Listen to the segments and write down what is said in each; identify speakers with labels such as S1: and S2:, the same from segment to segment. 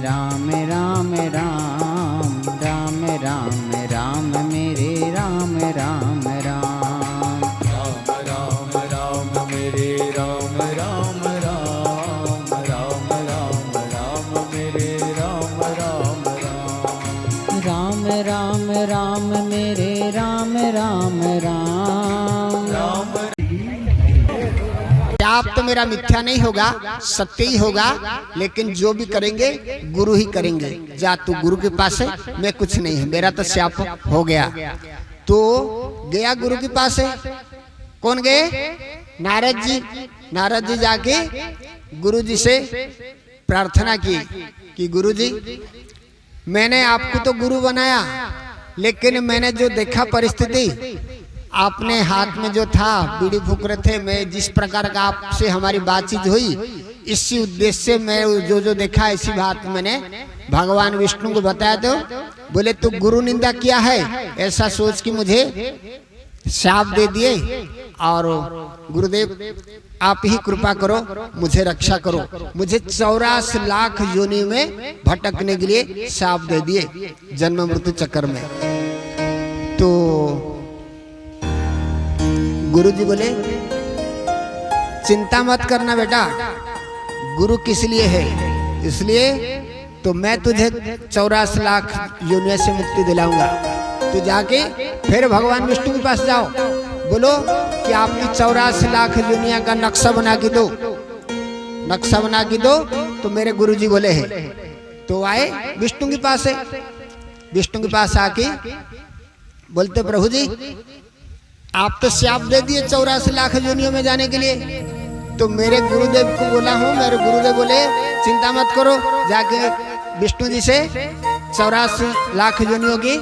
S1: राम राम राम राम राम राम मेरे राम राम राम
S2: राम राम राम मेरे राम राम राम राम राम राम मेरे राम राम राम
S1: राम राम राम मेरे राम राम राम
S2: राम।
S3: आप तो मेरा मिथ्या नहीं होगा, सत्य ही होगा, लेकिन जो भी करेंगे गुरु ही करेंगे। जा तू गुरु के पास है, मैं कुछ नहीं है, मेरा तो श्याप हो गया। तो गया गुरु के पास है। कौन गए? नारद जी। नारद जी जाके गुरु जी से प्रार्थना की कि गुरु जी, मैंने आपको तो गुरु बनाया, लेकिन मैंने जो देखा परिस्थिति, आपने हाथ में जो था बीड़ी फूक रहे थे, मैं जिस प्रकार का आपसे हमारी बातचीत हुई, इसी उद्देश्य से मैं जो देखा इसी बात मैंने भगवान विष्णु को बताया। तो बोले तू गुरु निंदा किया है, ऐसा सोच के मुझे शाप दे दिए, और गुरुदेव आप ही कृपा करो, मुझे रक्षा करो, मुझे 84 लाख योनि में भटकने के लिए शाप दे दिए जन्म मृत्यु चक्कर में। तो गुरुजी बोले चिंता मत करना बेटा, गुरु किस लिए है, इसलिए तो मैं तुझे 84 लाख योनियों से मुक्ति दिलाऊंगा। तू जाके फिर भगवान विष्णु के पास जाओ, बोलो कि आपकी 84 लाख योनियों का नक्शा बना के दो, नक्शा बना के दो। तो मेरे गुरुजी बोले हैं। तो आए विष्णु के पास है। विष्णु के पास आके बोलते प्रभु जी, आप तो श्राप दे दिए 84 लाख योनियों में जाने के लिए। तो मेरे गुरुदेव को बोला हूँ, मेरे गुरुदेव बोले चिंता मत करो, जाके विष्णु जी से 84 लाख योनियों की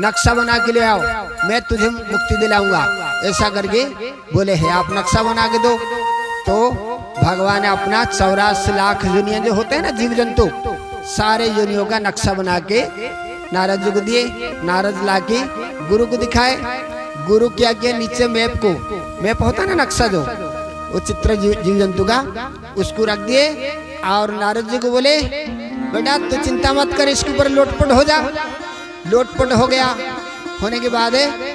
S3: नक्शा बना के ले आओ, मैं तुझे मुक्ति दिलाऊंगा। ऐसा करके बोले है, आप नक्शा बना के दो। तो भगवान ने अपना 84 लाख योनियां जो होते हैं ना जीव जंतु, सारे योनियों का नक्शा बना के नारद जी को दिए। नारद लाके गुरु को दिखाए। गुरु क्या किया, नीचे मैप को, मैप होता है ना नक्शा जो, वो चित्र जीव जंतु का, उसको रख दिए। और नारद जी को बोले बेटा तू चिंता मत कर, इसके ऊपर लोटपोट हो जा। लोटपोट हो गया। होने के बाद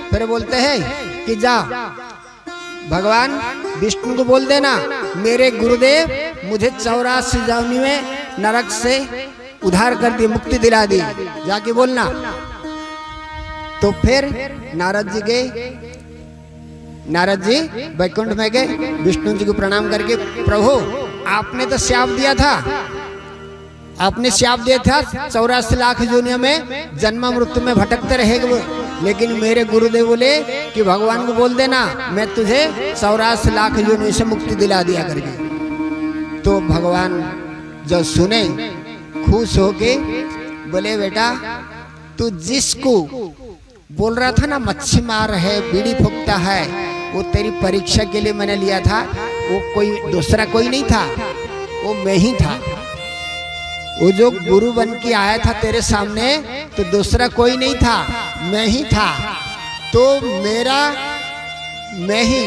S3: फिर बोलते हैं कि जा भगवान विष्णु को बोल देना मेरे गुरुदेव मुझे 84 योनि में नरक से उद्धार कर दी, मुक्ति दिला दी, जाके बोलना। तो फिर नारद जी गए, नारद जी वैकुंठ में गए, विष्णु जी को प्रणाम करके प्रभु आपने तो श्राप दिया था, आपने श्राप दिया था 84 लाख योनियों में जन्म मृत्यु में भटकते रहेंगे, लेकिन मेरे गुरुदेव बोले कि भगवान को बोल देना मैं तुझे 84 लाख योनियों से मुक्ति दिला दिया करके। तो भगवान जब सुने खुश होके बोले बेटा तू जिसको बोल रहा था ना मच्छी मार है, बीड़ी फूकता है, वो तेरी परीक्षा के लिए मैंने लिया था, वो कोई दूसरा कोई नहीं था, वो मैं ही था। वो जो गुरु बन के आया था तेरे सामने तो दूसरा कोई नहीं था, मैं ही था। तो मेरा मैं ही,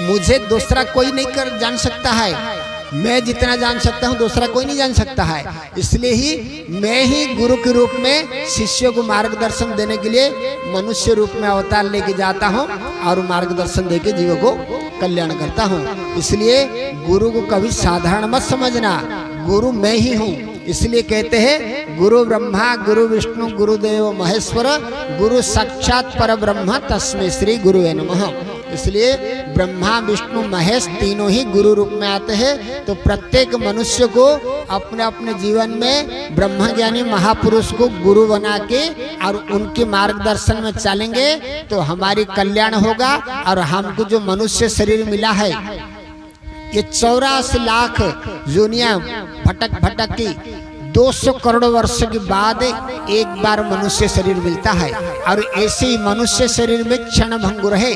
S3: मुझे दूसरा कोई नहीं कर जान सकता है, मैं जितना जान सकता हूँ दूसरा कोई नहीं जान सकता है। इसलिए ही मैं ही गुरु के रूप में शिष्यों को मार्गदर्शन देने के लिए मनुष्य रूप में अवतार लेके जाता हूँ और मार्गदर्शन देके जीवों को कल्याण करता हूँ। इसलिए गुरु को कभी साधारण मत समझना, गुरु मैं ही हूँ। इसलिए कहते हैं गुरु ब्रह्मा गुरु विष्णु गुरुदेव महेश्वर गुरु साक्षात पर ब्रह्म तस्मै श्री गुरुवे नमः। इसलिए ब्रह्मा विष्णु महेश तीनों ही गुरु रूप में आते हैं। तो प्रत्येक मनुष्य को अपने अपने जीवन में ब्रह्मज्ञानी महापुरुष को गुरु बना के और उनके मार्गदर्शन में चलेंगे तो हमारी कल्याण होगा। और हमको जो मनुष्य शरीर मिला है ये 84 लाख योनियां भटक भटक की 200 करोड़ वर्ष के बाद एक बार मनुष्य शरीर मिलता है। और ऐसे ही मनुष्य शरीर में क्षण भंगुर है,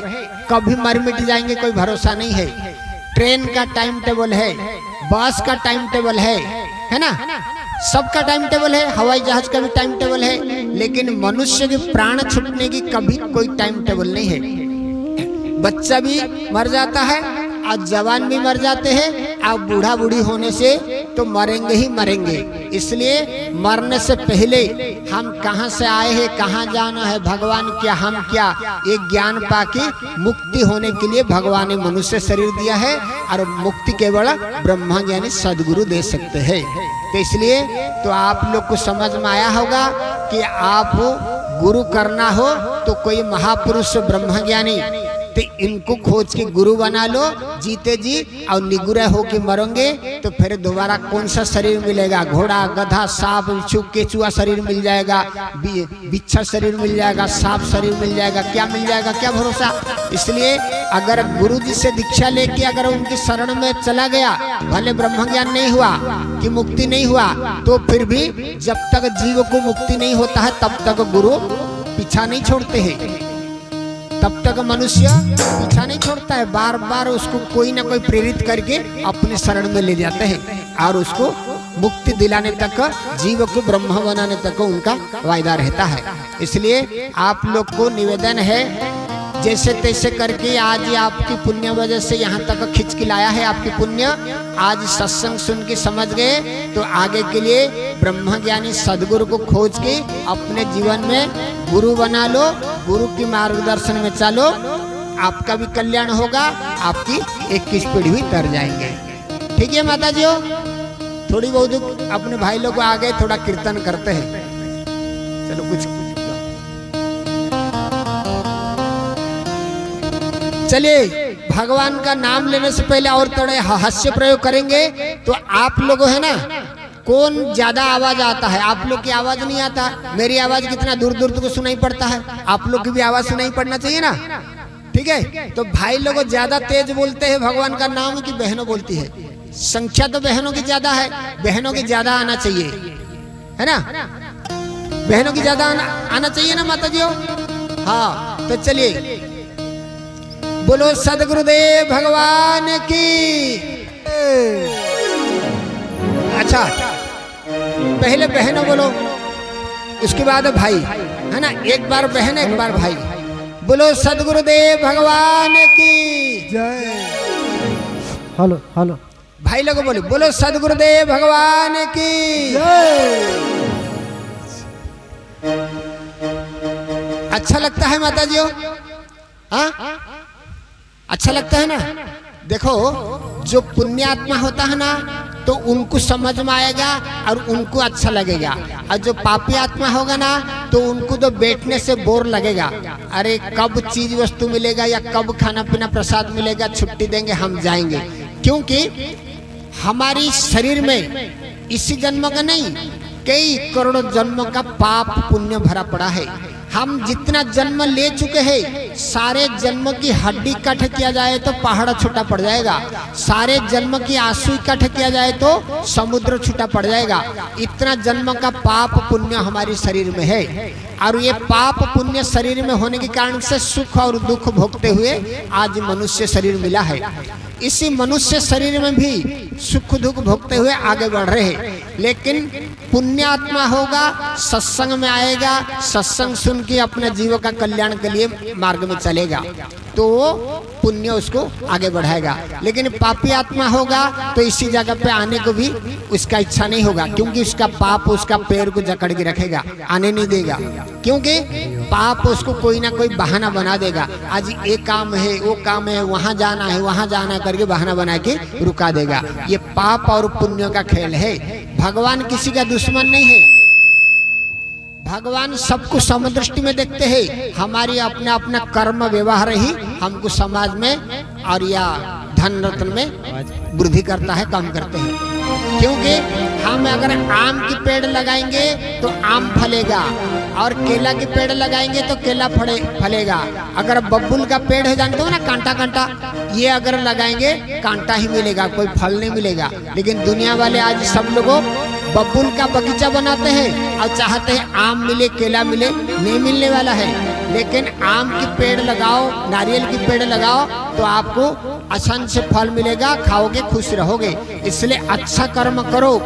S3: कभी मर मिट जाएंगे कोई भरोसा नहीं है। ट्रेन का टाइम टेबल है, बस का टाइम टेबल है ना, सबका टाइम टेबल है, हवाई जहाज का भी टाइम टेबल है, लेकिन मनुष्य के प्राण छूटने की कभी कोई टाइम टेबल नहीं है। बच्चा भी मर जाता है और जवान भी मर जाते हैं और बूढ़ा बूढ़ी होने से तो मरेंगे ही मरेंगे। इसलिए मरने से पहले हम कहाँ से आए हैं, कहाँ जाना है, भगवान क्या, हम क्या, ये ज्ञान पाके मुक्ति होने के लिए भगवान ने मनुष्य शरीर दिया है और मुक्ति केवल ब्रह्मा ज्ञानी सदगुरु दे सकते हैं। तो इसलिए तो आप लोग को समझ में आया होगा कि आप गुरु करना हो तो कोई महापुरुष ब्रह्मज्ञानी, तो इनको खोज के गुरु बना लो जीते जी, और निगुरा होके मरोगे तो फिर दोबारा कौन सा शरीर मिलेगा? घोड़ा, गधा, सांप, बिच्छू, केचुआ शरीर मिल जाएगा, बिच्छा शरीर मिल जाएगा, सांप शरीर मिल जाएगा, क्या मिल जाएगा, क्या भरोसा। इसलिए अगर गुरु जी से दीक्षा लेके अगर उनकी शरण में चला गया, भले ब्रह्म ज्ञान नहीं हुआ कि मुक्ति नहीं हुआ, तो फिर भी जब तक जीव को मुक्ति नहीं होता है तब तक गुरु पीछा नहीं छोड़ते हैं, तब तक मनुष्य पीछा नहीं छोड़ता है। बार बार उसको कोई ना कोई प्रेरित करके अपने शरण में ले जाते हैं और उसको मुक्ति दिलाने तक, जीव को ब्रह्म बनाने तक उनका वायदा रहता है। इसलिए आप लोग को निवेदन है, जैसे तैसे करके आज आपकी पुण्य वजह से यहाँ तक खींच के लाया है आपकी पुण्य। आज सत्संग सुन के समझ गए तो आगे के लिए ब्रह्म ज्ञानी सदगुरु को खोज के अपने जीवन में गुरु बना लो, गुरु की मार्गदर्शन में चलो, आपका भी कल्याण होगा, आपकी 21 पीढ़ी भी तर जाएंगे। ठीक है माता जी, थोड़ी बहुत अपने भाई लोग आ गए, थोड़ा कीर्तन करते हैं। चलो कुछ चलिए, भगवान का नाम लेने से पहले और थोड़े हास्य प्रयोग करेंगे। तो आप लोग है ना, कौन ज्यादा आवाज आता है? आप लोग की आवाज नहीं आता, मेरी आवाज कितना दूर दूर तक सुनाई पड़ता है, आप लोग की भी आवाज सुनाई पड़ना चाहिए ना। ठीक है, तो भाई लोग ज्यादा तेज बोलते हैं भगवान का नाम कि बहनों बोलती है? संख्या तो बहनों की ज्यादा है, बहनों की ज्यादा आना चाहिए, है ना, बहनों की ज्यादा आना चाहिए ना माता जी। हाँ, तो चलिए, बोलो सदगुरुदेव भगवान की। अच्छा, पहले बहनों बोलो, उसके बाद भाई, है ना, एक बार बहन एक बार भाई। बोलो सदगुरुदेव भगवान की जय।
S1: हेलो हेलो,
S3: भाई लोग बोलो, बोलो सदगुरुदेव भगवान की जय। अच्छा लगता है माता जी? हाँ, अच्छा लगता है ना। देखो, जो पुण्यात्मा होता है ना तो उनको समझ में आएगा और उनको अच्छा लगेगा, और जो पापी आत्मा होगा ना तो उनको तो बैठने से बोर लगेगा। अरे कब चीज वस्तु मिलेगा या कब खाना पीना प्रसाद मिलेगा, छुट्टी देंगे हम जाएंगे। क्योंकि हमारी शरीर में इसी जन्म का नहीं, कई करोड़ों जन्मों का पाप पुण्य भरा पड़ा है। हम जितना जन्म ले चुके हैं, सारे जन्म की हड्डी कट किया जाए तो पहाड़ छोटा पड़ जाएगा, सारे जन्म की आंसू इकट्ठ किया जाए तो समुद्र छोटा पड़ जाएगा। इतना जन्म का पाप पुण्य हमारे शरीर में है, और ये पाप पुण्य शरीर में होने के कारण से सुख और दुख भोगते हुए आज मनुष्य शरीर मिला है। इसी मनुष्य शरीर में भी सुख दुख भोगते हुए आगे बढ़ रहे हैं। लेकिन पुण्यात्मा होगा, सत्संग में आएगा, सत्संग सुन के अपने जीव का कल्याण के लिए मार्ग में चलेगा तो वो पुण्य उसको आगे बढ़ाएगा। लेकिन पापी आत्मा होगा तो इसी जगह पे आने को भी उसका इच्छा नहीं होगा, क्योंकि उसका पाप उसका पैर को जकड़ के रखेगा, आने नहीं देगा। क्योंकि पाप उसको कोई ना कोई बहाना बना देगा, आज ये काम है, वो काम है, वहां जाना है, वहां जाना करके बहाना बना के रुका देगा। ये पाप और पुण्य का खेल है। भगवान किसी का दुश्मन नहीं है, भगवान सबको समदृष्टि में देखते हैं। हमारी अपना अपना कर्म व्यवहार ही हमको समाज में और या धन रत्न में वृद्धि करता है, काम करते हैं। क्योंकि हम अगर आम की पेड़ लगाएंगे तो आम फलेगा, और केला के पेड़ लगाएंगे तो केला फलेगा। अगर बबूल का पेड़ है, जानते हो ना, कांटा कांटा, ये अगर लगाएंगे कांटा ही मिलेगा, कोई फल नहीं मिलेगा। लेकिन दुनिया वाले आज सब लोगों बबूल का बगीचा बनाते हैं और चाहते हैं आम मिले, केला मिले, नहीं मिलने वाला है। लेकिन आम की पेड़ लगाओ, नारियल की पेड़ लगाओ तो आपको आसान से फल मिलेगा, खाओगे, खुश रहोगे। इसलिए अच्छा कर्म करो।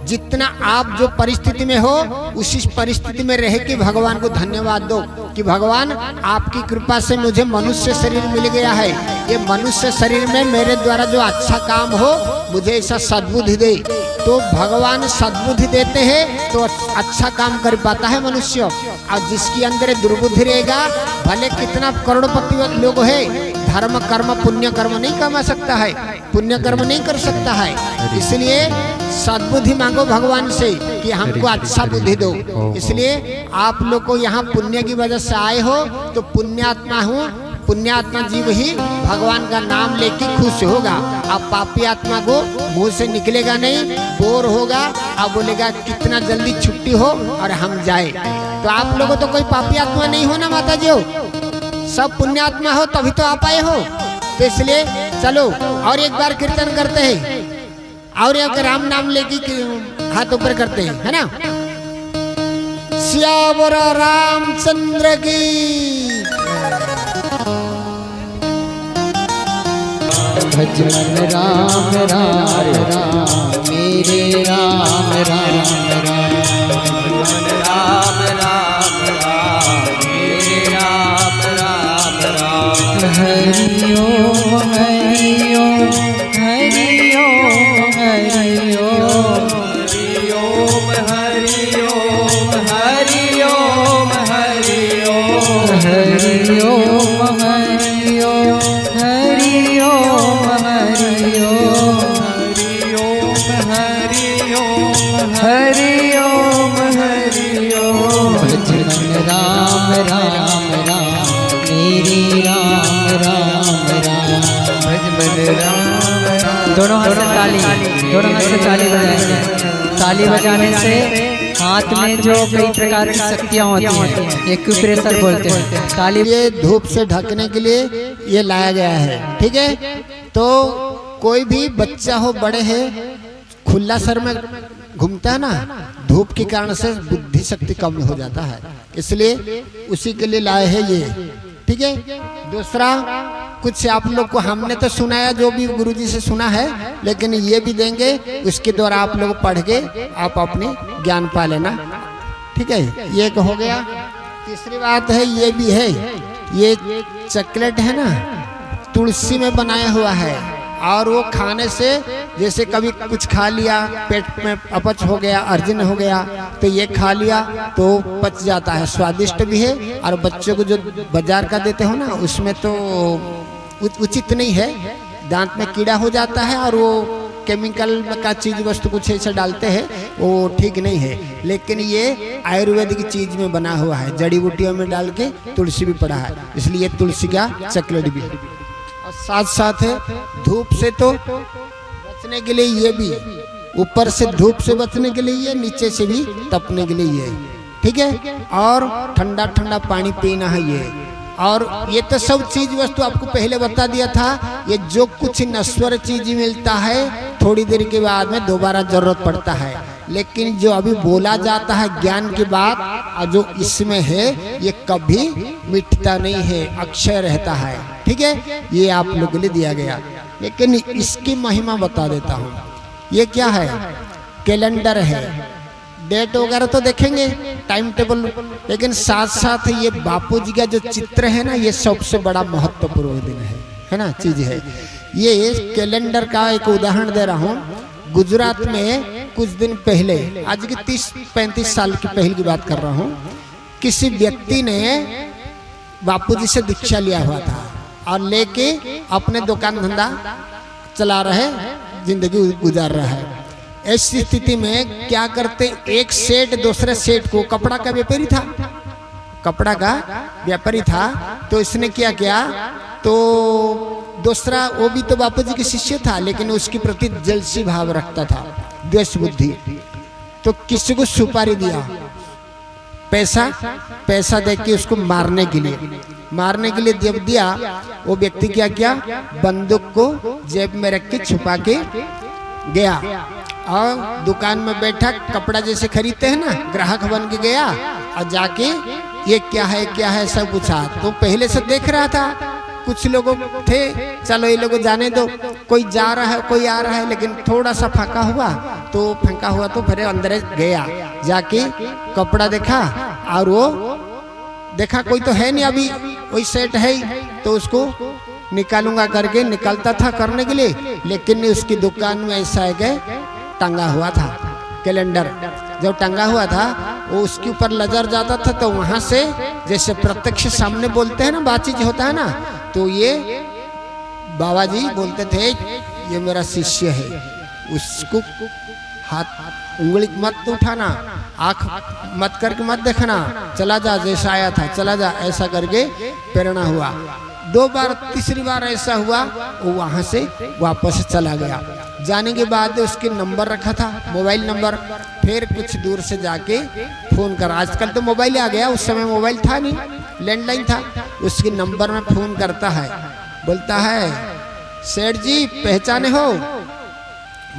S3: जितना आप जो परिस्थिति में हो उसी परिस्थिति में रह के भगवान को धन्यवाद दो कि भगवान आपकी कृपा से मुझे मनुष्य शरीर मिल गया है। ये मनुष्य शरीर में मेरे द्वारा जो अच्छा काम हो मुझे ऐसा सद्बुद्धि दे। तो भगवान सद्बुद्धि देते हैं तो अच्छा काम कर पाता है मनुष्य। और जिसके अंदर दुर्बुद्धि रहेगा, भले कितना करोड़पति लोग है, धर्म कर्म पुण्य कर्म नहीं कमा सकता है, पुण्य कर्म नहीं कर सकता है। इसलिए सद्बुद्धि मांगो भगवान से कि हमको अच्छा बुद्धि दो। इसलिए आप लोग को यहाँ पुण्य की वजह से आए हो तो पुण्यात्मा हूँ, पुण्यात्मा जीव ही भगवान का नाम लेके खुश होगा। अब पापी आत्मा को मुंह से निकलेगा नहीं, बोर होगा, अब बोलेगा कितना जल्दी छुट्टी हो और हम जाए। तो आप लोगों तो कोई पापी आत्मा नहीं हो ना माता जी हो, सब पुण्यात्मा हो तभी तो आप आए हो। तो इसलिए चलो और एक बार कीर्तन करते हैं और एक राम नाम लेके हाथ ऊपर करते हैं, है ना। सियावर रामचंद्र की
S1: भज मन राम राम राम मेरे राम राम राम
S2: राम राम मेरे राम राम राम।
S1: हरि ओम हरि ओम हरि ओम हरि ओम
S2: हरि ओम हरि ओम हरि ओम
S1: हरि
S2: हरि ओम
S1: ओम हरि ओम हरि ओम हरि ओम
S2: हरि ओम हरि ओम हरि ओम।
S1: भज मन राम राम राम मेरे राम राम राम।
S2: भज मन राम राम।
S1: दोनों हाथ से ताली बजाएंगे। ताली बजाने से हाथ में जो कई प्रकार की शक्तियाँ होती हैं, एक्यूप्रेशर बोलते हैं। ताली
S3: ये धूप से ढकने के लिए ये लाया गया है, ठीक है। तो कोई भी बच्चा हो बड़े है, खुला सर में घूमता है ना, धूप के कारण से बुद्धि शक्ति कम हो जाता है, इसलिए उसी के लिए लाए हैं ये, ठीक है। दूसरा कुछ आप लोग को हमने तो सुनाया, जो भी गुरुजी से सुना है, लेकिन ये भी देंगे, उसके द्वारा आप लोग पढ़ के आप अपने ज्ञान पा लेना, ठीक है। ये एक हो गया। तीसरी बात है, ये भी है, ये चॉकलेट है ना, तुलसी में बनाया हुआ है, और वो खाने से जैसे कभी कुछ खा लिया, पेट में अपच हो गया, अर्जन हो गया, तो ये खा लिया तो पच जाता है, स्वादिष्ट भी है। और बच्चों को जो बाजार का देते हो ना, उसमें तो उचित नहीं है, दांत में कीड़ा हो जाता है, और वो केमिकल का चीज वस्तु कुछ ऐसा डालते हैं, वो ठीक नहीं है। लेकिन ये आयुर्वेदिक चीज में बना हुआ है, जड़ी बूटियों में डाल के तुलसी भी पड़ा है, इसलिए तुलसी का चॉकलेट भी है। और साथ साथ है धूप से तो बचने के लिए ये भी, ऊपर से धूप से बचने के लिए ये, नीचे से भी तपने के लिए ये, ठीक है। और ठंडा ठंडा पानी पीना है ये। और ये तो सब चीज वस्तु आपको पहले बता दिया था, ये जो कुछ नश्वर चीज मिलता है थोड़ी देर के बाद में दोबारा जरूरत पड़ता है, लेकिन जो अभी बोला जाता है ज्ञान की बात, और जो इसमें है ये कभी मिटता नहीं है, अक्षय रहता है, ठीक है। ये आप लोगों के लिए दिया गया। लेकिन इसकी महिमा बता देता हूँ। ये क्या है? कैलेंडर है, डेट वगैरह तो देखेंगे, टाइम टेबल, लेकिन साथ साथ ये बापू जी का जो चित्र है ना, ये सबसे बड़ा महत्वपूर्ण दिन है ना, चीज है। ये कैलेंडर का एक उदाहरण दे रहा हूँ। गुजरात में कुछ दिन पहले, आज की 30-35 साल की पहले की बात कर रहा हूँ, किसी व्यक्ति ने बापूजी से दीक्षा लिया हुआ था और लेके अपने दुकान धंधा चला रहे, जिंदगी गुजार रहा है। ऐसी स्थिति में क्या करते, एक सेठ दूसरे सेठ को, कपड़ा का व्यापारी था, कपड़ा का व्यापारी था, तो इसने क्या किया, तो दूसरा वो भी तो बापू जी के शिष्य था, लेकिन उसके प्रति जलसी भाव रखता था, द्वेष बुद्धि। तो किसी को सुपारी दिया, पैसा दे के उसको मारने के लिए जब दिया, वो व्यक्ति क्या किया, बंदूक को जेब में रख के छुपा के गया और दुकान में बैठा, कपड़ा जैसे खरीदते हैं ना, ग्राहक बन के गया और जाके ये क्या है सब पूछा। तो पहले से देख रहा था, कुछ लोग थे, चलो ये लोग जाने दो, कोई जा रहा है कोई आ रहा है, लेकिन थोड़ा सा फाका हुआ तो फिर अंदर गया, जाके कपड़ा देखा और वो देखा कोई तो है नहीं, अभी वही सेट है, तो उसको निकालूंगा करके निकलता था करने के लिए, लेकिन उसकी दुकान में ऐसा है कि टंगा हुआ था कैलेंडर, जब टंगा हुआ था वो उसके ऊपर नजर जाता था तो वहां से जैसे प्रत्यक्ष सामने बोलते हैं ना, बातचीत होता है ना, तो ये बाबा जी बोलते थे ये मेरा शिष्य है, उसको हाथ उंगली मत उठाना, आंख मत करके मत देखना, चला जा जैसा आया था चला जा, ऐसा करके प्रेरणा हुआ। 2 बार, तीसरी बार ऐसा हुआ वो वहां से वापस चला गया। जाने के बाद उसके नंबर रखा था, मोबाइल नंबर, फिर कुछ दूर से जाके फोन कर, आजकल तो मोबाइल आ गया, उस समय मोबाइल था नहीं, लैंडलाइन था, उसके नंबर में फोन करता है, बोलता है सेठ जी पहचाने हो?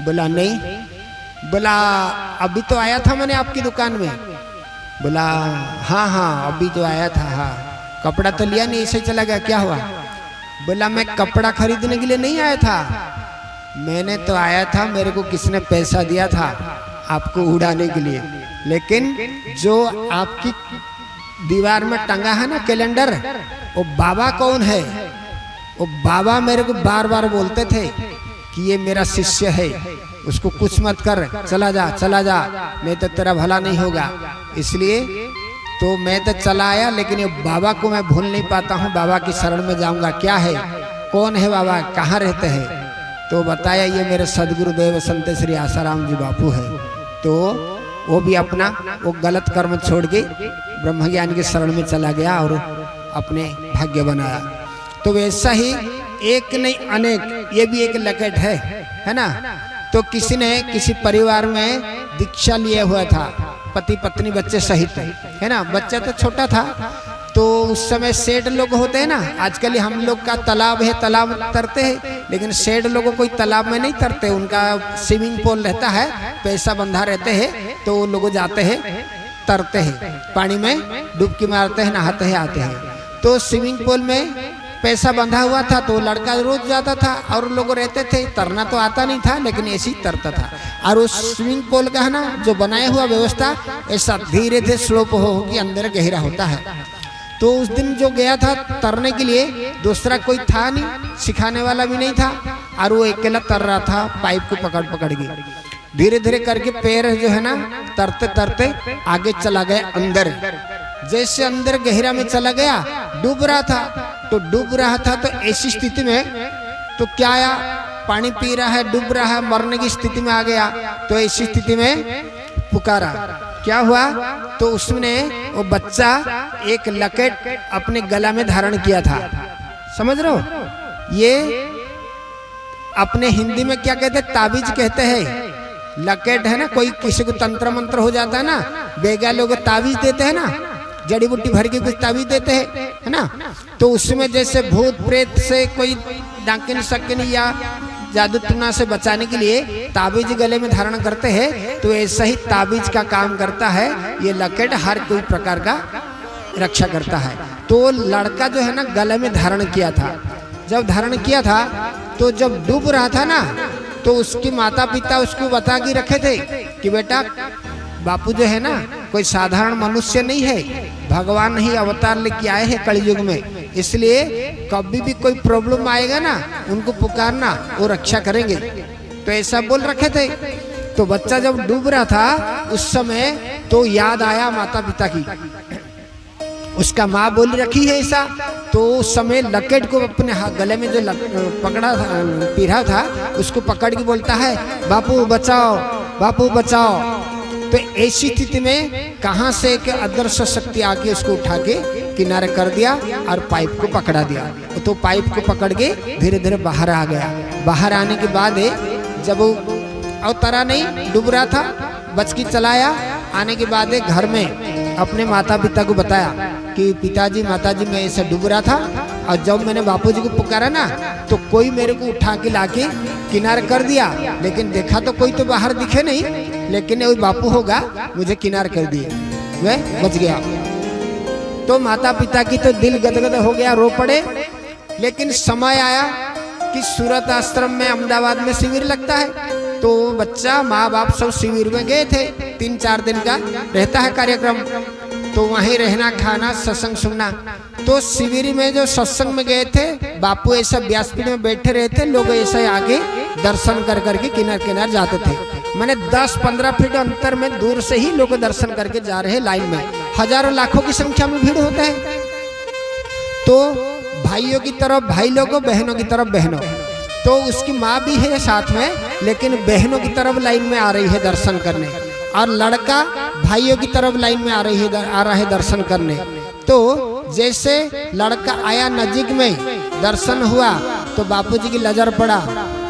S3: बोला नहीं। बोला अभी तो आया था मैंने आपकी दुकान में। बोला हाँ हाँ अभी तो आया था, हाँ कपड़ा तो लिया नहीं, ऐसे ही चला गया, क्या हुआ? बोला मैं कपड़ा खरीदने के लिए नहीं आया था, मैंने तो आया था, मेरे को किसने पैसा दिया था आपको उड़ाने के लिए, लेकिन जो आपकी दीवार में टंगा है ना कैलेंडर, वो बाबा कौन है? वो बाबा मेरे को बार बार बोलते थे कि ये मेरा शिष्य है, उसको कुछ मत कर, चला जा चला जा, नहीं तो तेरा भला नहीं होगा। इसलिए तो मैं तो चला आया, लेकिन ये बाबा को मैं भूल नहीं पाता हूँ, बाबा की शरण में जाऊंगा। क्या है, कौन है बाबा, कहाँ रहते हैं? तो बताया ये मेरे सदगुरुदेव संत श्री आसाराम जी बापू है। तो वो भी अपना वो गलत कर्म छोड़ के ब्रह्मज्ञान की शरण में चला गया और अपने भाग्य बनाया। तो वैसा ही एक नहीं अनेक, ये भी एक लकेट है ना। तो किसी ने किसी परिवार में दीक्षा लिए हुआ था, पति पत्नी बच्चे सहित, है ना, बच्चा तो छोटा था। तो उस समय सेठ लोग होते हैं ना, आजकल हम लोग का तालाब है, तालाब तरते हैं, लेकिन सेठ लोगों कोई तालाब में नहीं तरते, उनका स्विमिंग पूल रहता है, पैसा बंधा रहते हैं, तो वो लोग जाते हैं तरते हैं, पानी में डुबकी मारते हैं, नहाते हैं, आते हैं। तो स्विमिंग पूल में पैसा बंधा हुआ था, तो लड़का रोज जाता था और लोग रहते थे, तरना तो आता नहीं था लेकिन ऐसे ही तरता था। और उस स्विमिंग पूल का है ना जो बनाया हुआ व्यवस्था ऐसा धीरे धीरे स्लोप हो कि अंदर गहरा होता है। तो उस दिन जो गया था तरने के लिए, दूसरा कोई था नहीं, सिखाने वाला भी नहीं था, और वो अकेला तर रहा था पाइप को पकड़ पकड़ के। धीरे धीरे करके पैर जो है ना तरते तरते आगे चला गया अंदर। जैसे अंदर गहरा में चला गया, डूब रहा था, तो डूब रहा था तो ऐसी स्थिति में तो क्या आया, पानी पी रहा है, डूब रहा है, मरने की स्थिति में आ गया। तो ऐसी स्थिति में पुकारा, क्या हुआ? तो उसने वो बच्चा एक लकेट अपने गला में धारण किया था, समझ रहे हो? ये अपने हिंदी में क्या कहते हैं, ताबीज कहते हैं। लकेट है ना, कोई किसी को तंत्र मंत्र हो जाता है ना, बेगा लोग ताबीज देते हैं ना, जड़ी बूटी भर के कुछ ताबीज देते हैं, है ना। तो उसमें जैसे भूत प्रेत से कोई डाकिन शकिन या जादू टूना से बचाने के लिए ताबीज गले में धारण करते हैं, तो ऐसा ही ताबीज का काम करता है ये लकेट, हर कोई प्रकार का रक्षा करता है। तो लड़का जो है ना गले में धारण किया था। जब धारण किया था तो जब डूब रहा था ना, तो उसके माता पिता उसको बता के रखे थे कि बेटा बापू जो है ना कोई साधारण मनुष्य नहीं है, भगवान ही अवतार लेके आए हैं कलयुग में, इसलिए कभी भी कोई प्रॉब्लम आएगा ना उनको पुकारना, वो रक्षा करेंगे। तो ऐसा बोल रखे थे। तो बच्चा जब डूब रहा था उस समय तो याद आया माता पिता की, उसका माँ बोल रखी है ऐसा। तो उस समय लकेट को अपने गले में जो पकड़ा पिरा था उसको पकड़ के बोलता है बापू बचाओ, बापू बचाओ। तो ऐसी स्थिति में कहां से एक अदृश्य शक्ति आके उसको उठा के किनारे कर दिया और पाइप को पकड़ा दिया। तो पाइप को पकड़ के धीरे धीरे बाहर आ गया। बाहर आने के बाद जब वो अवतरा नहीं, डूब रहा था, बच के चलाया। आने के बाद घर में अपने माता पिता को बताया कि पिताजी माताजी मैं ऐसे डूब रहा था, और जब मैंने बापूजी को पुकारा ना तो कोई मेरे को उठा के लाके किनारे कर दिया, लेकिन देखा तो कोई तो बाहर दिखे नहीं, लेकिन वही बापू होगा, मुझे किनारे कर दिए, मैं बच गया। तो माता पिता की तो दिल गदगद हो गया, रो पड़े। लेकिन समय आया कि सूरत आश्रम में अहमदाबाद में शिविर लगता है, तो बच्चा माँ बाप सब शिविर में गए थे। 3-4 दिन का रहता है कार्यक्रम, तो वहीं रहना खाना सत्संग सुनना। तो शिविर में जो सत्संग में गए थे, बापू ऐसा व्यासपीठ में बैठे रहे थे, लोग ऐसे आगे दर्शन कर करके किनार किनार जाते थे। मैंने 10-15 फीट अंतर में दूर से ही लोग दर्शन करके जा रहे हैं लाइन में, हजारों लाखों की संख्या में भीड़ होता है। तो भाइयों की तरफ भाई लोगों, बहनों की तरफ बहनों, तो उसकी माँ भी है साथ में, लेकिन बहनों की तरफ लाइन में आ रही है दर्शन करने, और लड़का भाइयों की तरफ लाइन में आ रहा है दर्शन करने। तो जैसे लड़का आया नजीक में, दर्शन हुआ तो बापूजी की नजर पड़ा,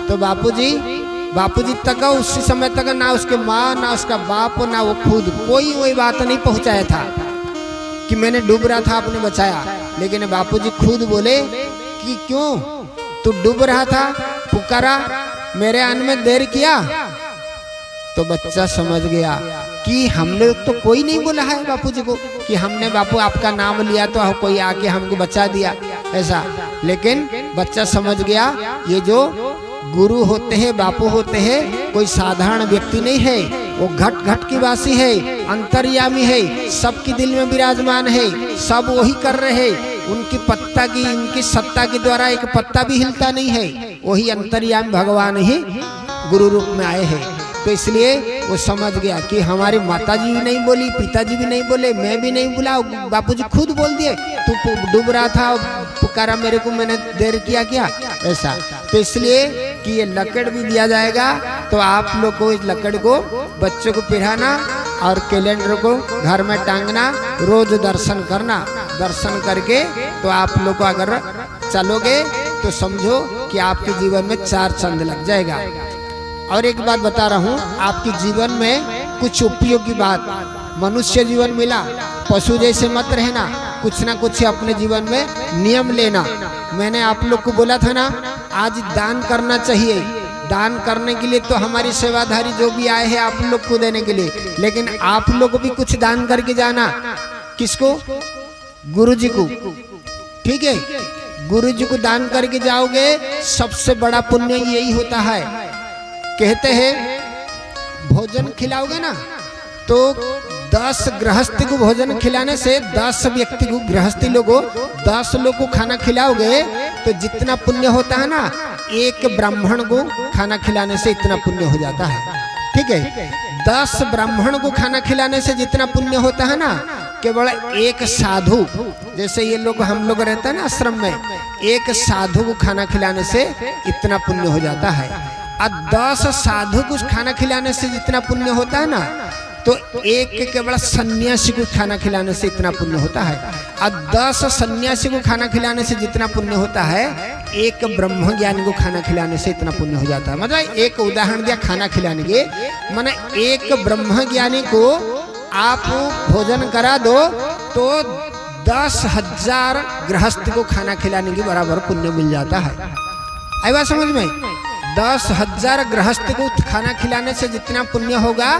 S3: तो बापूजी तक उसी समय तक ना उसके माँ, ना उसका बाप, ना वो खुद कोई वही बात नहीं पहुंचाया था कि मैंने डूब रहा था आपने बचाया। लेकिन बापूजी खुद बोले कि क्यों तू डूब रहा था, पुकारा, मेरे आने में देर किया। तो बच्चा समझ गया कि हमने तो कोई नहीं बोला है बापूजी को कि हमने बापू आपका नाम लिया तो कोई आके हमको बचा दिया ऐसा। लेकिन बच्चा समझ गया ये जो गुरु होते हैं, बापू होते हैं, कोई साधारण व्यक्ति नहीं है, वो घट घट की वासी है, अंतर्यामी है, सबके दिल में विराजमान है, सब वही कर रहे हैं। उनकी पत्ता की, उनकी सत्ता के द्वारा एक पत्ता भी हिलता नहीं है, वही अंतर्यामी भगवान ही गुरु रूप में आए हैं। तो इसलिए वो समझ गया कि हमारी माताजी भी नहीं बोली, पिताजी भी नहीं बोले, मैं भी नहीं बोला, बापूजी खुद बोल दिए तू डूब रहा था, पुकारा मेरे को, मैंने देर किया क्या ऐसा। तो इसलिए कि ये लकड़ भी दिया जाएगा, तो आप लोग को इस लकड़ को बच्चों को पिराना और कैलेंडर को घर में टांगना, रोज दर्शन करना। दर्शन करके तो आप लोग को अगर चलोगे तो समझो कि आपके जीवन में 4 चांद लग जाएगा। और एक बात बता रहा हूँ, आपके जीवन में कुछ उपयोगी बात, मनुष्य जीवन मिला, पशु जैसे मत रहना, कुछ ना कुछ अपने जीवन में नियम लेना। मैंने आप लोग को बोला था ना, आज दान करना चाहिए। दान करने के लिए तो हमारी सेवाधारी जो भी आए हैं आप लोग को देने के लिए, लेकिन आप लोग भी कुछ दान करके जाना। किसको? गुरु जी को। ठीक है, गुरु जी को दान करके जाओगे, सबसे बड़ा पुण्य यही होता है। कहते हैं भोजन खिलाओगे ना, तो 10 गृहस्थी को भोजन खिलाने से, 10 व्यक्ति को, गृहस्थी लोगों 10 लोग को खाना खिलाओगे तो जितना पुण्य होता है ना, एक ब्राह्मण को खाना खिलाने से इतना पुण्य हो जाता है। ठीक है, 10 ब्राह्मण को खाना खिलाने से जितना पुण्य होता है ना, केवल एक साधु, जैसे ये लोग हम लोग रहते हैं ना आश्रम में, एक साधु को खाना खिलाने से इतना पुण्य हो जाता है। और 10 साधु को खाना खिलाने से जितना पुण्य होता है ना, तो एक केवल सन्यासी को खाना खिलाने से इतना पुण्य होता है। और 10 सन्यासी को खाना खिलाने से जितना पुण्य होता है, एक ब्रह्म ज्ञानी को खाना खिलाने से इतना पुण्य हो जाता है। मतलब एक उदाहरण दिया खाना खिलाने के, माने एक ब्रह्म ज्ञानी को आप भोजन करा दो तो 10,000 गृहस्थ को खाना खिलाने के बराबर पुण्य मिल जाता है। आई बात समझ में? 10,000 गृहस्थ को खाना खिलाने से जितना पुण्य होगा,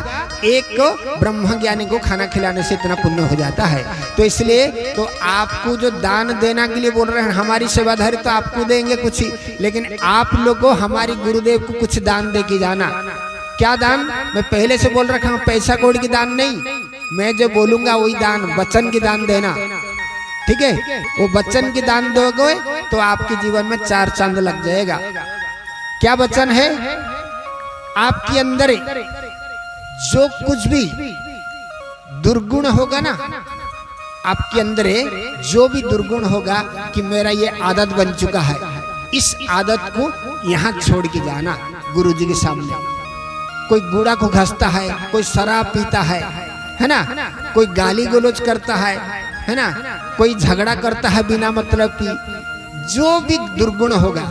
S3: एक ब्रह्म ज्ञानी को खाना खिलाने से इतना पुण्य हो जाता है। तो इसलिए तो आपको जो दान देना के लिए बोल रहे हैं, हमारी सेवाधारी तो आपको देंगे कुछ ही, लेकिन आप लोग को हमारी गुरुदेव को कुछ दान दे के जाना। क्या दान? मैं पहले से बोल रखा हूँ, पैसा कौड़ी की दान नहीं, मैं जो बोलूंगा वही दान, वचन की दान देना। ठीक है, वो वचन की दान दोगे तो आपके जीवन में 4 चांद लग जाएगा। क्या वचन है? आपके अंदर जो कुछ भी दुर्गुण होगा ना, आपके अंदर जो भी दुर्गुण होगा कि मेरा ये आदत बन चुका है, इस आदत को यहाँ छोड़ के जाना गुरु जी के सामने। कोई गुड़ा को घसता है, कोई शराब पीता है ना, कोई गाली गलौज करता है ना, कोई झगड़ा करता है बिना मतलब की, जो भी दुर्गुण होगा,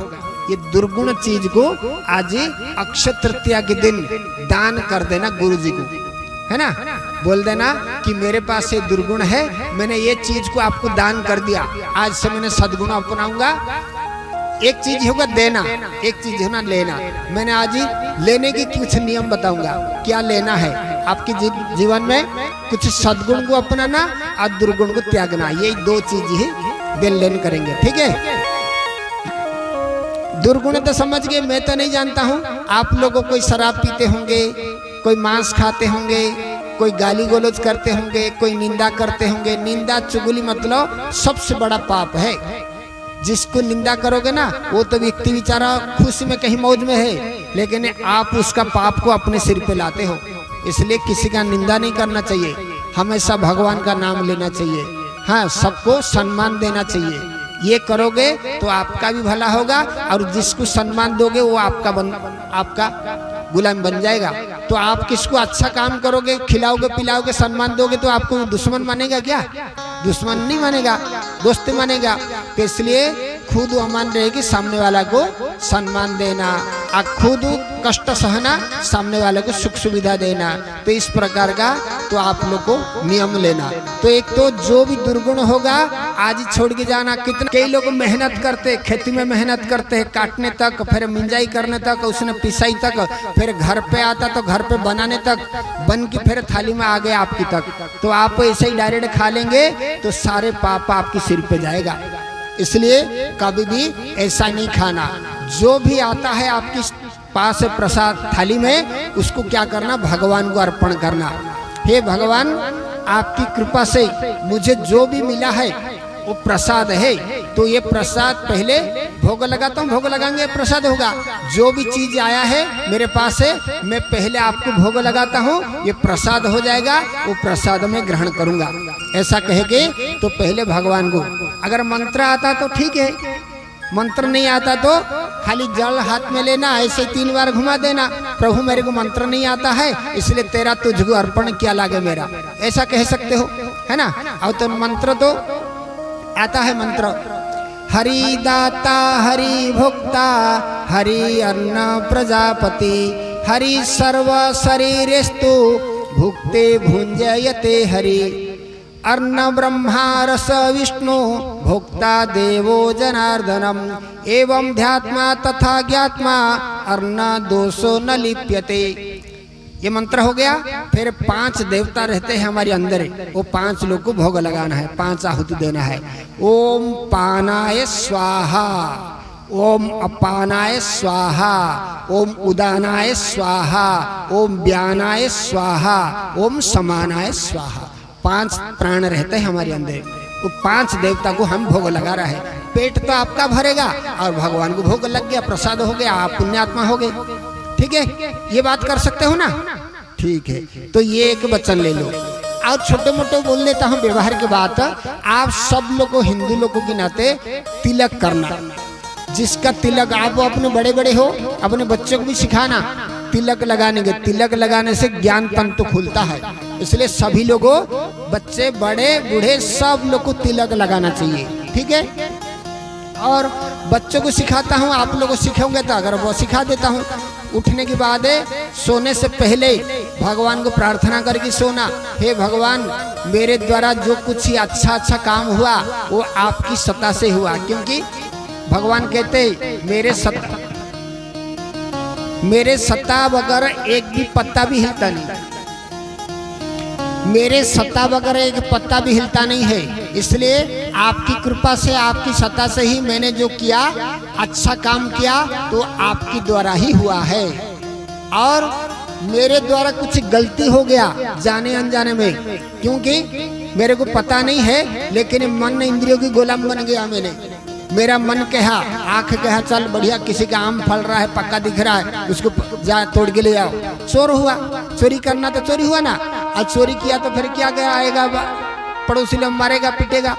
S3: ये दुर्गुण चीज को आज अक्षय तृतीया के दिन दान कर देना गुरु जी को, है ना। बोल देना कि मेरे पास ये दुर्गुण है, मैंने ये चीज को आपको दान कर दिया, आज से मैंने सद्गुण अपनाऊंगा। एक चीज होगा देना, एक चीज है ना लेना। मैंने आज ही लेने की कुछ नियम बताऊंगा, क्या लेना है आपके जीवन में, कुछ सद्गुण को अपनाना और दुर्गुण को त्यागना, ये 2 चीज ही देन लेन करेंगे। ठीक है, दुर्गुण तो समझ गए, मैं तो नहीं जानता हूँ। आप लोगों कोई शराब पीते होंगे, कोई मांस खाते होंगे, कोई गाली गलौज करते होंगे, कोई निंदा करते होंगे। निंदा चुगली मतलब सबसे बड़ा पाप है। जिसको निंदा करोगे ना वो तो व्यक्ति बेचारा खुशी में कहीं मौज में है, लेकिन आप उसका पाप को अपने सिर पे लाते हो। इसलिए किसी का निंदा नहीं करना चाहिए, हमेशा भगवान का नाम लेना चाहिए। हाँ, सबको सम्मान देना चाहिए। ये करोगे तो आपका भी भला होगा और जिसको सम्मान दोगे वो आपका गुलाम बन जाएगा। तो आप किसको अच्छा काम करोगे, खिलाओगे पिलाओगे सम्मान दोगे तो आपको दुश्मन मानेगा क्या? दुश्मन नहीं मानेगा, दोस्त मानेगा। तो इसलिए खुद अमान रहेगी, सामने वाला को सम्मान देना और खुद कष्ट सहना, सामने वाले को सुख सुविधा देना। तो इस प्रकार का तो आप लोग को नियम लेना। तो एक तो जो भी दुर्गुण होगा आज ही छोड़ के जाना। कितने कई लोग मेहनत करते, खेती में मेहनत करते हैं, काटने तक, फिर मिंजाई करने तक, उसने पिसाई तक, फिर घर पे आता तो घर पे बनाने तक, बन के फिर थाली में आ गए आपकी तक। तो आप ऐसे ही डायरेक्ट खा लेंगे तो सारे पाप आपके सिर पे जाएगा। इसलिए कभी भी ऐसा नहीं खाना। जो भी आता है आपकी पास प्रसाद थाली में, उसको क्या करना? भगवान को अर्पण करना। हे भगवान, आपकी कृपा से मुझे जो भी मिला है वो प्रसाद है, तो ये प्रसाद पहले भोग लगाता हूँ, भोग लगाएंगे प्रसाद होगा। जो भी चीज आया है मेरे पास है, मैं पहले आपको भोग लगाता हूँ, ये प्रसाद हो जाएगा, वो प्रसाद में ग्रहण करूंगा। ऐसा कहेंगे तो पहले भगवान को। अगर मंत्र आता तो ठीक है, मंत्र नहीं आता तो खाली जल हाथ में लेना, ऐसे 3 बार घुमा देना, प्रभु मेरे को मंत्र नहीं आता है इसलिए तेरा तुझको अर्पण क्या लागे मेरा, ऐसा कह सकते हो, है ना। और तो मंत्र तो आता है मंत्र, हरि दाता हरि भोक्ता हरि अन्न प्रजापति हरि सर्व शरीरेस्तु भुक्ते भुंजयते हरि अन्न ब्रह्मा रस विष्णु भोक्ता देवो जनार्दनम एवं ध्यात्मा तथा ज्ञात्मा अन्न दोषो न लिप्यते। ये मंत्र हो गया। फिर 5 देवता रहते हैं हमारे अंदर, वो 5 लोग को भोग लगाना है, 5 आहुति देना है। ओम पानाय स्वाहा, ओम अपानाय स्वाहा, ओम उदानाय स्वाहा, ओम व्यानाय स्वाहा, ओम समानाय स्वाहा। 5 प्राण रहते हैं हमारे अंदर, वो 5 देवता को हम भोग लगा रहे हैं। पेट तो आपका भरेगा और भगवान को भोग लग गया, प्रसाद हो गया, आप पुण्यात्मा हो गए। ठीक है, ये बात कर सकते हो ना? ठीक है, तो ये एक वचन ले लो। और छोटे मोटे बोल लेता हूँ व्यवहार की बात। आप सब लोग को, हिंदू लोगों के नाते तिलक करना। जिसका तिलक, आप अपने बड़े बड़े हो, अपने बच्चों को भी सिखाना तिलक लगाने के। तिलक लगाने से ज्ञान तंतु खुलता है, इसलिए सभी लोगों, बच्चे बड़े बूढ़े सब लोग को तिलक लगाना चाहिए। ठीक है, और बच्चों को सिखाता हूँ, आप लोगों को सिखाऊंगे तो अगर वो सिखा देता हूँ। उठने के बाद सोने से पहले भगवान को प्रार्थना करके सोना, हे भगवान मेरे द्वारा जो कुछ ही अच्छा काम हुआ वो आपकी सत्ता से हुआ। क्योंकि भगवान कहते मेरे सत्ता बगैर एक भी पत्ता भी हिलता नहीं, मेरे सत्ता बगैर एक पत्ता भी हिलता नहीं है। इसलिए आपकी कृपा से, आपकी सत्ता से ही मैंने जो किया, अच्छा काम किया तो आपकी द्वारा ही हुआ है। और मेरे द्वारा कुछ गलती हो गया जाने अनजाने में, क्योंकि मेरे को पता नहीं है, लेकिन मन इंद्रियों की गुलाम बन गया मैंने। मेरा मन कहा, आंख कहा चल बढ़िया किसी का आम फल रहा है, पक्का दिख रहा है, उसको जा तोड़ के ले आओ। चोर हुआ, चोरी करना तो चोरी हुआ ना, और चोरी किया तो फिर क्या गया आएगा, पड़ोसी लोग मारेगा पीटेगा।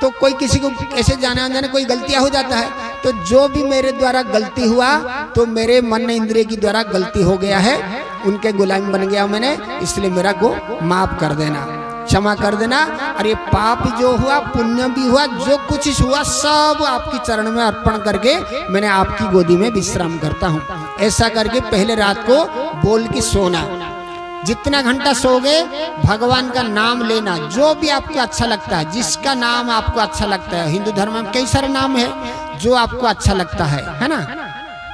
S3: तो कोई किसी को ऐसे जाने अनजाने कोई गलतियां हो जाता है। तो जो भी मेरे द्वारा गलती हुआ तो मेरे मन इंद्रिय की द्वारा गलती हो गया है, उनके गुलाम बन गया मैंने, इसलिए मेरा को माफ कर देना, क्षमा कर देना। और ये पाप जो हुआ, पुण्य भी हुआ, जो कुछ हुआ सब आपकी चरण में अर्पण करके मैंने आपकी गोदी में विश्राम करता हूँ। ऐसा करके पहले रात को बोल के सोना। जितना घंटा सोगे भगवान का नाम लेना, जो भी आपको अच्छा लगता है, जिसका नाम आपको अच्छा लगता है। हिंदू धर्म में कई सारे नाम है जो आपको अच्छा लगता है ना।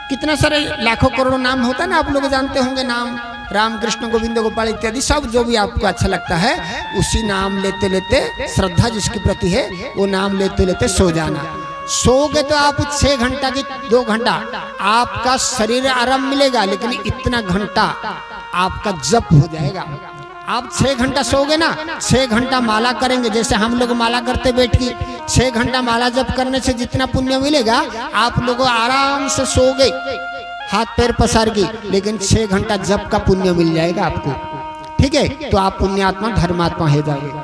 S3: कितना सारे लाखों करोड़ों नाम होता है ना, आप लोग जानते होंगे नाम, राम कृष्ण गोविंद गोपाल इत्यादि सब। जो भी आपको अच्छा लगता है उसी नाम लेते लेते, श्रद्धा जिसके प्रति है वो नाम लेते लेते सो जाना। सोगे तो आप 6 घंटा की 2 घंटा आपका शरीर आराम मिलेगा, लेकिन इतना घंटा आपका जप हो जाएगा। आप 6 घंटा सोगे ना, 6 घंटा माला करेंगे, जैसे हम लोग माला करते बैठ के 6 घंटा माला जप करने से जितना पुण्य मिलेगा, आप लोगों आराम से सोओगे हाथ पैर पसार के, लेकिन 6 घंटा जप का पुण्य मिल जाएगा आपको। ठीक है, तो आप पुण्यात्मा धर्मात्मा हो जाओगे।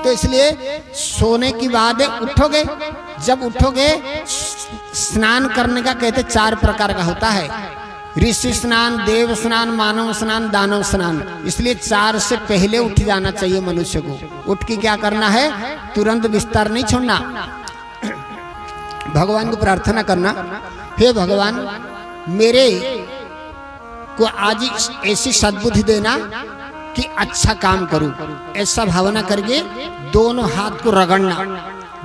S3: तो इसलिए सोने की बाद उठोगे, जब उठोगे स्नान करने का कहते 4 प्रकार का होता है, ऋषि स्नान, देव स्नान, मानव स्नान, दानव स्नान। इसलिए 4 से पहले उठ जाना चाहिए मनुष्य को। उठ के क्या करना है, तुरंत बिस्तर नहीं छोड़ना, भगवान को प्रार्थना करना, हे भगवान मेरे को आज ऐसी सद्बुद्धि देना कि अच्छा काम करूं, ऐसा भावना करके दोनों हाथ को रगड़ना,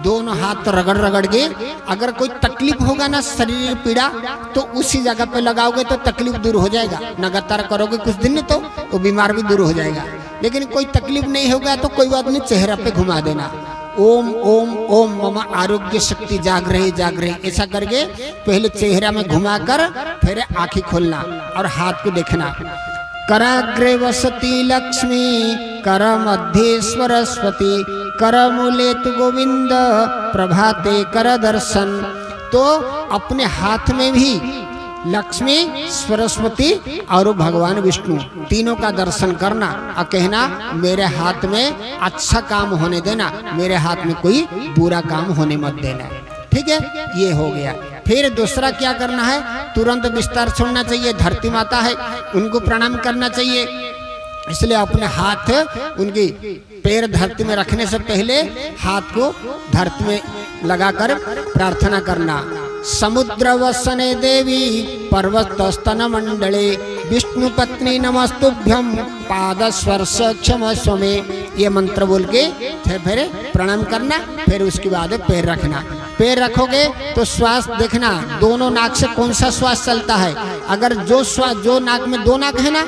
S3: दोनों हाथ रगड़ रगड़ के, अगर कोई तकलीफ होगा ना, शरीर पीड़ा, तो उसी जगह पे लगाओगे तो तकलीफ दूर हो जाएगा। लगातार करोगे कुछ दिन तो वो बीमार भी दूर हो जाएगा। लेकिन कोई तकलीफ नहीं होगा तो कोई बात नहीं, चेहरा पे घुमा देना, ओम ओम ओम मम आरोग्य शक्ति जाग रही, ऐसा करके पहले चेहरा में घुमाकर फिर आंखें खोलना और हाथ को देखना। कराग्रे वसती लक्ष्मी, कर मध्ये सरस्वती, कर मूले तु गोविंद, प्रभाते कर दर्शन। तो अपने हाथ में भी लक्ष्मी, सरस्वती और भगवान विष्णु तीनों का दर्शन करना और कहना मेरे हाथ में अच्छा काम होने देना, मेरे हाथ में कोई बुरा काम होने मत देना। ठीक है, ये हो गया। फिर दूसरा क्या करना है, तुरंत बिस्तर छोड़ना चाहिए, धरती माता है उनको प्रणाम करना चाहिए। इसलिए अपने हाथ, उनकी पैर धरती में रखने से पहले हाथ को धरती में लगाकर प्रार्थना करना। समुद्र वसने देवी पर्वत स्तन मंडले, विष्णु पत्नी नमस्तुभ्यम पाद स्पर्श क्षमस्व में। ये मंत्र बोल के फिर प्रणाम करना। फिर उसके बाद पैर रखना। पैर रखोगे तो श्वास देखना, दोनों नाक से कौन सा श्वास चलता है। अगर जो नाक में 2 नाक है ना,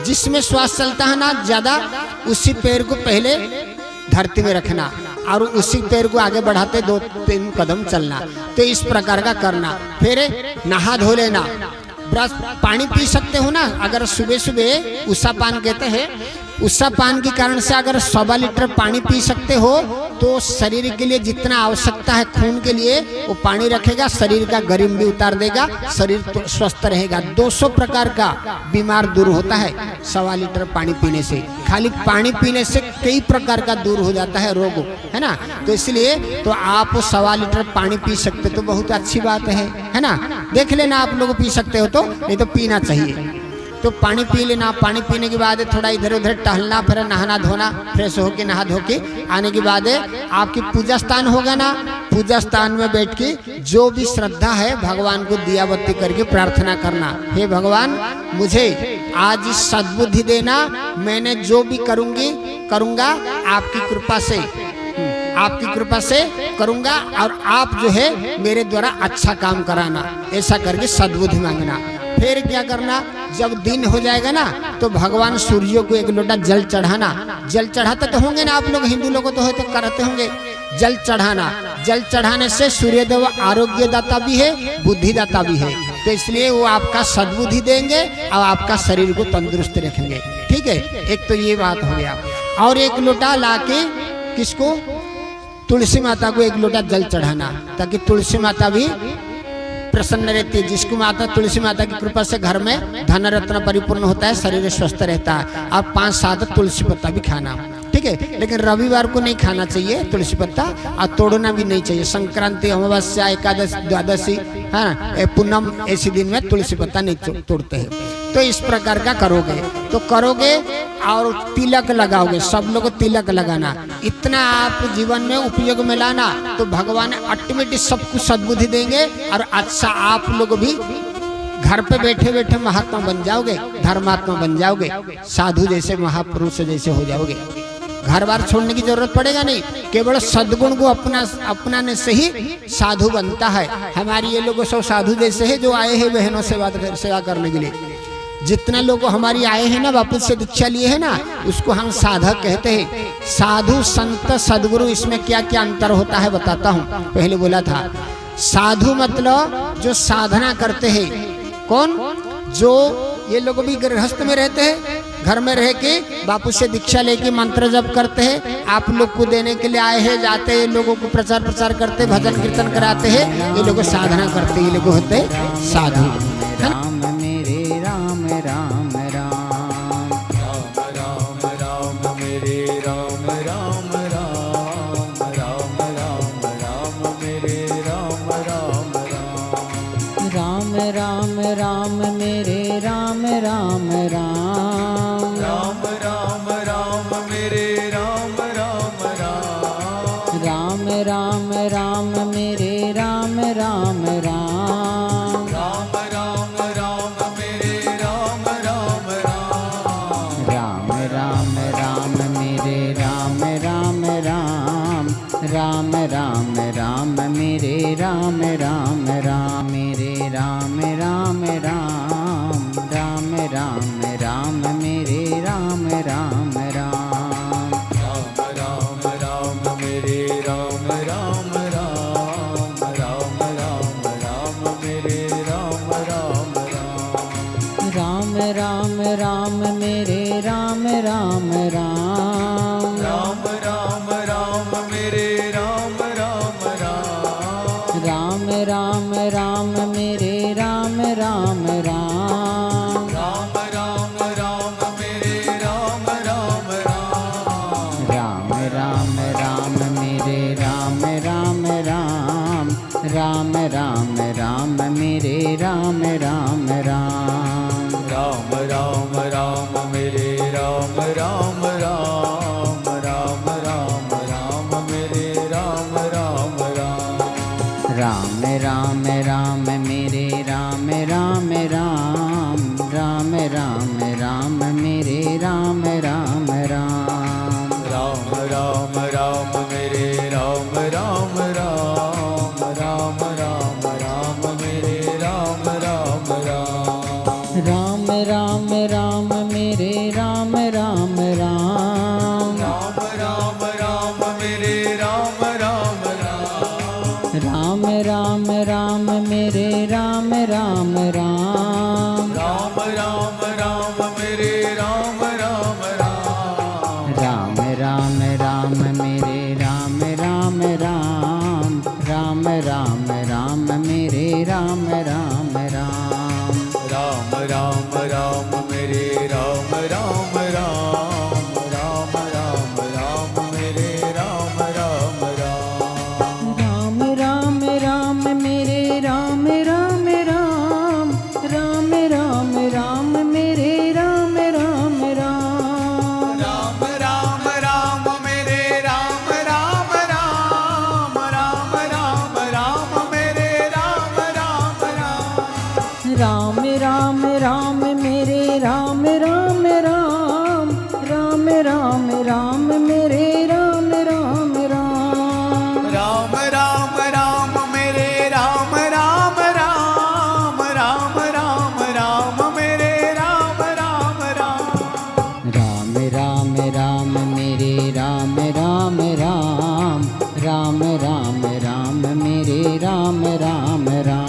S3: जिसमें श्वास चलता है ना ज्यादा, उसी पैर को पहले धरती में रखना और उसी पैर को आगे बढ़ाते 2-3 कदम चलना। तो इस प्रकार का करना। फिर नहा धो लेना, ब्रश, पानी पी सकते हो ना। अगर सुबह सुबह उषा पान कहते हैं, उषा पान के कारण से अगर 1.25 लीटर पानी पी सकते हो तो शरीर के लिए जितना आवश्यकता है खून के लिए वो पानी रखेगा, शरीर का गर्मी भी उतार देगा, शरीर तो स्वस्थ रहेगा। 200 प्रकार का बीमार दूर होता है 1.25 लीटर पानी पीने से। खाली पानी पीने से कई प्रकार का दूर हो जाता है रोग, है ना। तो इसलिए तो आप 1.25 लीटर पानी पी सकते तो बहुत अच्छी बात है ना। देख लेना आप लोग पी सकते हो तो, नहीं तो पीना चाहिए। तो पानी पी लेना। पानी पीने के बाद थोड़ा इधर उधर टहलना, फिर नहाना धोना, फ्रेश होके नहा धो के आने के बाद आपकी पूजा स्थान होगा ना, पूजा स्थान में बैठ के जो भी श्रद्धा है भगवान को दिया बत्ती करके प्रार्थना करना, हे भगवान मुझे आज सद्बुद्धि देना, मैंने जो भी करूँगा आपकी कृपा से, आपकी कृपा से करूँगा और आप जो है मेरे द्वारा अच्छा काम कराना। ऐसा करके सद्बुद्धि मांगना। फिर क्या करना, जब दिन हो जाएगा ना तो भगवान सूर्य को 1 लोटा जल चढ़ाना। जल चढ़ाते तो होंगे ना आप लोग, हिंदू लोग तो हो तो करते होंगे। जल चढ़ाना, जल चढ़ाने से सूर्यदेव आरोग्य दाता भी है, बुद्धि दाता भी है। तो इसलिए वो आपका सद्बुद्धि देंगे और आपका शरीर को तंदुरुस्त रखेंगे। ठीक है, एक तो ये बात हो गया। और 1 लोटा लाके किसको, तुलसी माता को 1 लोटा जल चढ़ाना, ताकि तुलसी माता भी प्रसन्न रहती है। जिसको माता तुलसी माता की कृपा से घर में धन रत्न परिपूर्ण होता है, शरीर स्वस्थ रहता है। और 5-7 तुलसी पत्ता भी खाना, ठीक है। लेकिन रविवार को नहीं खाना चाहिए तुलसी पत्ता, और तोड़ना भी नहीं चाहिए। संक्रांति, अमावस्या, एकादशी, द्वादशी, है ना, पूनम, ऐसे दिन में तुलसी पत्ता नहीं तोड़ते हैं। तो इस प्रकार का करोगे और तिलक लगाओगे। सब लोग तिलक लगाना, इतना आप जीवन में उपयोग में लाना तो भगवान ऑटोमेटिक सब कुछ सद्बुद्धि देंगे। और अच्छा आप लोग भी घर पे बैठे बैठे महात्मा बन जाओगे, धर्मात्मा बन जाओगे, साधु जैसे, महापुरुष जैसे हो जाओगे। घर बार छोड़ने की जरूरत पड़ेगा नहीं, केवल सद्गुण को अपनाने से ही साधु बनता है। हमारी ये लोग सब साधु जैसे है जो आए हैं बहनों सेवा करने के लिए। जितना लोग हमारी आए हैं ना, वापस से दीक्षा लिए है ना, उसको हम साधक कहते हैं। साधु, संत, सदगुरु, इसमें क्या क्या अंतर होता है बताता हूँ। पहले बोला था साधु मतलब जो साधना करते हैं। कौन? जो ये लोग भी गृहस्थ में रहते हैं, घर में रह के बापू से दीक्षा लेके मंत्र जप करते हैं। आप लोग को देने के लिए आए हैं, जाते हैं, लोगों को प्रचार प्रसार करते, भजन कीर्तन कराते हैं, ये लोग साधना करते, ये लोग होते साधु।
S2: राम मेरे राम राम राम मेरे राम राम राम राम राम राम मेरे राम राम राम
S1: राम राम मेरे राम राम राम
S2: राम राम राम मेरे राम राम राम
S1: राम राम मेरे राम राम राम
S2: राम राम राम मेरे राम राम राम
S1: राम राम मेरे राम राम राम राम राम मेरे राम राम राम मेरे राम राम राम राम राम मेरे राम राम राम
S2: राम राम मेरे राम राम राम राम राम राम मेरे राम राम
S1: राम राम मेरे राम राम राम
S2: राम राम राम मेरे राम राम
S1: राम राम मेरे राम राम राम
S2: राम राम राम मेरे राम राम
S1: राम राम मेरे राम राम राम राम मेरे राम राम राम
S2: राम राम राम मेरे राम राम राम राम राम मेरे राम राम
S1: राम राम मेरे राम राम राम राम मेरे राम राम राम
S2: राम राम राम मेरे राम राम राम राम मेरे राम राम
S1: राम राम मेरे राम राम राम
S2: राम राम मेरे राम राम
S1: राम मेरे राम राम राम
S2: राम राम मेरे राम राम
S1: राम मेरे राम राम राम मेरे राम राम राम
S2: राम राम राम मेरे राम राम राम राम मेरे राम राम
S1: राम राम मेरे राम राम राम मेरे राम राम राम
S2: राम राम राम मेरे राम राम राम मेरे राम राम
S1: राम राम मेरे राम राम राम मेरे राम राम राम
S2: राम राम राम मेरे राम राम राम मेरे राम राम
S1: राम राम मेरे राम राम राम मेरे राम राम